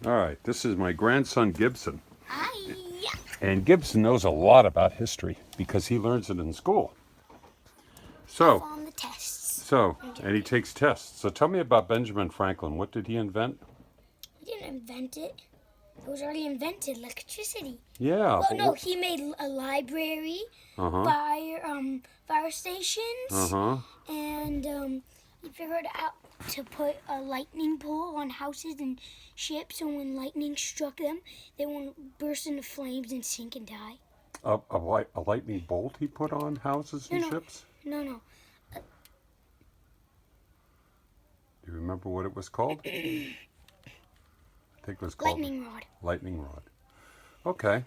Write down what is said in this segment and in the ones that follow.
All right, this is my grandson Gibson. Hi. And Gibson knows a lot about history because he learns it in school. So, On the tests. and he takes tests. So tell me about Benjamin Franklin. What did he invent? He didn't invent it. It was already invented, electricity. Yeah. Well, no, he made a library, fire stations, and he figured out to put a lightning bolt on houses and ships, so when lightning struck them, they wouldn't burst into flames and sink and die. A lightning bolt he put on houses and ships? No. Do you remember what it was called? I think it was called Lightning rod. Lightning rod. Okay.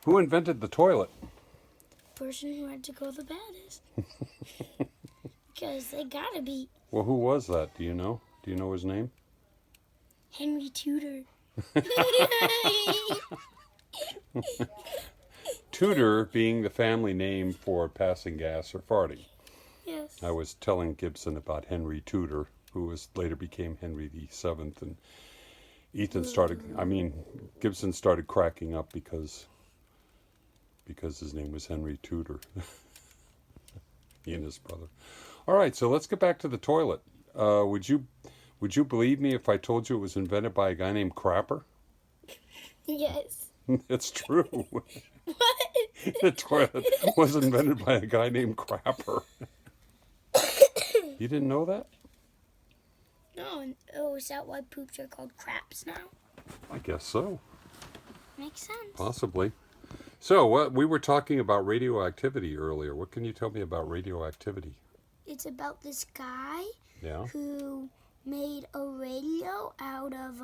Who invented the toilet? Person who had to go the baddest. Because they gotta be. Well, who was that? Do you know? Do you know his name? Henry Tudor. Tudor being the family name for passing gas or farting. Yes. I was telling Gibson about Henry Tudor, who later became Henry VII, and Gibson started cracking up because his name was Henry Tudor. He and his brother. All right, so let's get back to the toilet. Would you believe me if I told you it was invented by a guy named Crapper? Yes. It's true. What? The toilet was invented by a guy named Crapper. You didn't know that? No. Oh, is that why poops are called craps now? I guess so. Makes sense. Possibly. So, we were talking about radioactivity earlier. What can you tell me about radioactivity? It's about this guy who made a radio out of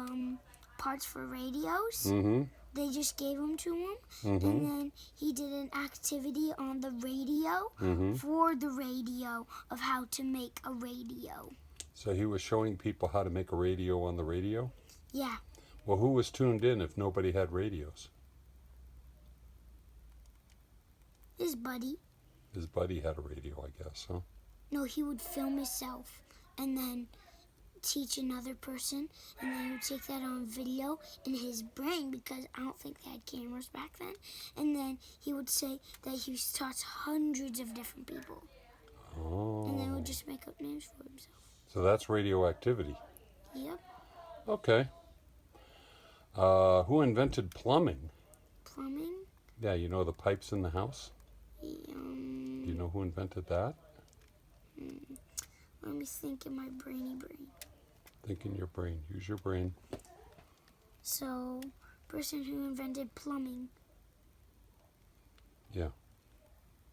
parts for radios. Mm-hmm. They just gave them to him, and then he did an activity on the radio for the radio of how to make a radio. So he was showing people how to make a radio on the radio? Yeah. Well, who was tuned in if nobody had radios? His buddy. His buddy had a radio, I guess, huh? No, he would film himself and then teach another person, and then he would take that on video in his brain, because I don't think they had cameras back then, and then he would say that he taught hundreds of different people. Oh. And then he would just make up names for himself. So that's radioactivity. Yep. Okay. Who invented plumbing? Plumbing? Yeah, you know the pipes in the house? Do you know who invented that? Let me think in my brainy brain. Think in your brain. Use your brain. So, person who invented plumbing. Yeah.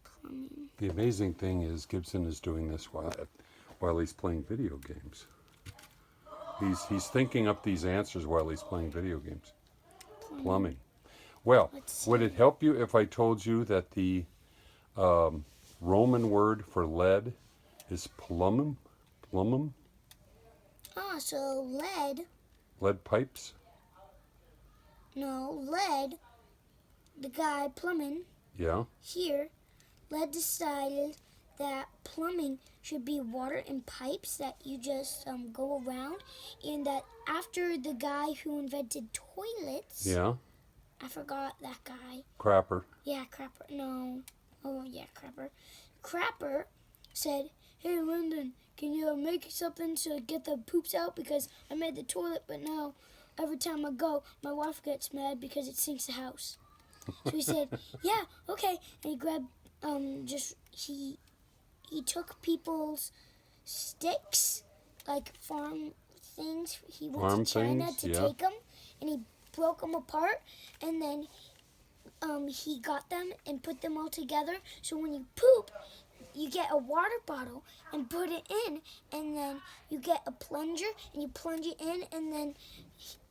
Plumbing. The amazing thing is Gibson is doing this while he's playing video games. He's thinking up these answers while he's playing video games. Plumbing. Well, would it help you if I told you that the Roman word for lead is plumbum? Plumbum? Ah, so lead. Lead pipes? No, lead. The guy plumbing. Yeah. Here, lead decided that plumbing should be water in pipes that you just go around, and that after the guy who invented toilets. Yeah. I forgot that guy. Crapper. Yeah, Crapper. No. Oh, yeah, Crapper. Crapper said, "Hey, Lyndon, can you make something to get the poops out? Because I made the toilet, but now every time I go, my wife gets mad because it sinks the house." So he said, "Yeah, okay." And he grabbed, he took people's sticks, like farm things. He went to China to take them, and he broke them apart, and then he got them and put them all together. So when you poop, you get a water bottle and put it in, and then you get a plunger and you plunge it in, and then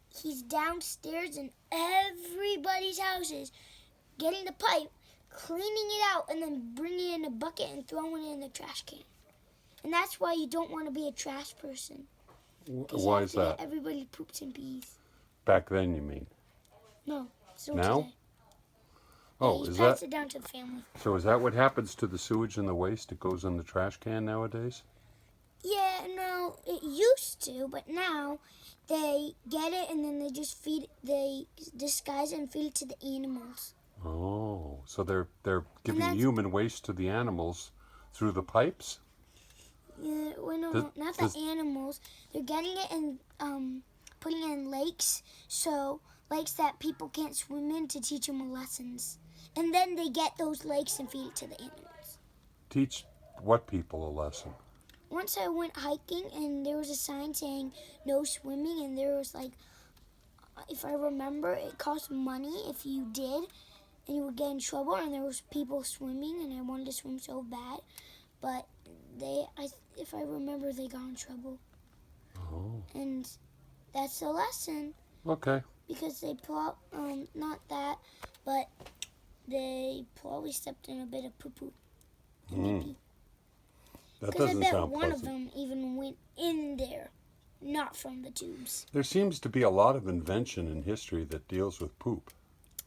he's downstairs in everybody's houses getting the pipe, cleaning it out, and then bringing it in a bucket and throwing it in the trash can. And that's why you don't want to be a trash person. Why is that? Everybody poops and pees. Back then, you mean? No. So now? Today. Oh, yeah, is pass that? It down to the family. So is that what happens to the sewage and the waste? It goes in the trash can nowadays? Yeah, no, it used to, but now they get it and then they disguise it and feed it to the animals. Oh, so they're giving human waste to the animals through the pipes? Yeah, well, no, not the animals. They're getting it and putting it in lakes, so lakes that people can't swim in to teach them lessons. And then they get those lakes and feed it to the animals. Teach what people a lesson? Once I went hiking and there was a sign saying no swimming, and there was like, if I remember, it cost money if you did, and you would get in trouble, and there was people swimming, and I wanted to swim so bad, but if I remember, they got in trouble. Oh. And that's the lesson. Okay. Because they not that, but they probably stepped in a bit of poo-poo. That doesn't sound pleasant. Because I bet one of them even went in there, not from the tubes. There seems to be a lot of invention in history that deals with poop.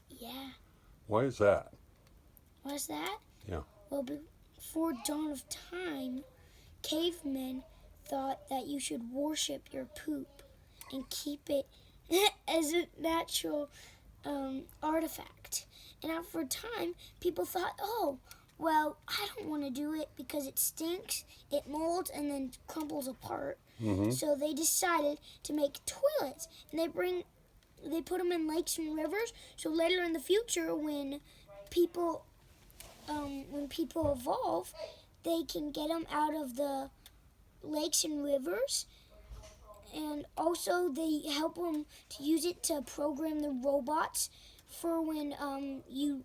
Yeah. Why is that? Why is that? Yeah. Well, before dawn of time, cavemen thought that you should worship your poop and keep it as a natural artifact. And after a time, people thought, oh, well, I don't want to do it because it stinks, it molds, and then crumbles apart. Mm-hmm. So they decided to make toilets, and they put them in lakes and rivers. So later in the future, when people evolve, they can get them out of the lakes and rivers. And also they help them to use it to program the robots for when you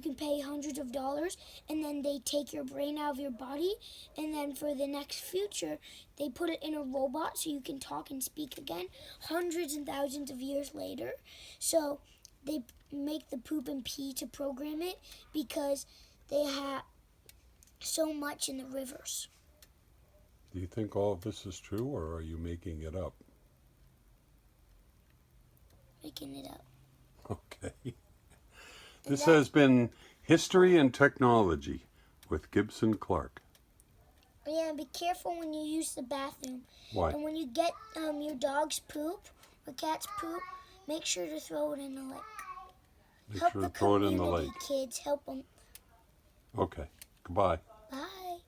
can pay hundreds of dollars, and then they take your brain out of your body, and then for the next future they put it in a robot so you can talk and speak again hundreds and thousands of years later. So they make the poop and pee to program it because they have so much in the rivers. Do you think all of this is true, or are you making it up? Making it up. Okay. This has been History and Technology with Gibson Clark. Yeah, be careful when you use the bathroom. Why? And when you get your dog's poop or cat's poop, make sure to throw it in the lake. Make sure to throw it in the lake. Kids, help them. Okay. Goodbye. Bye.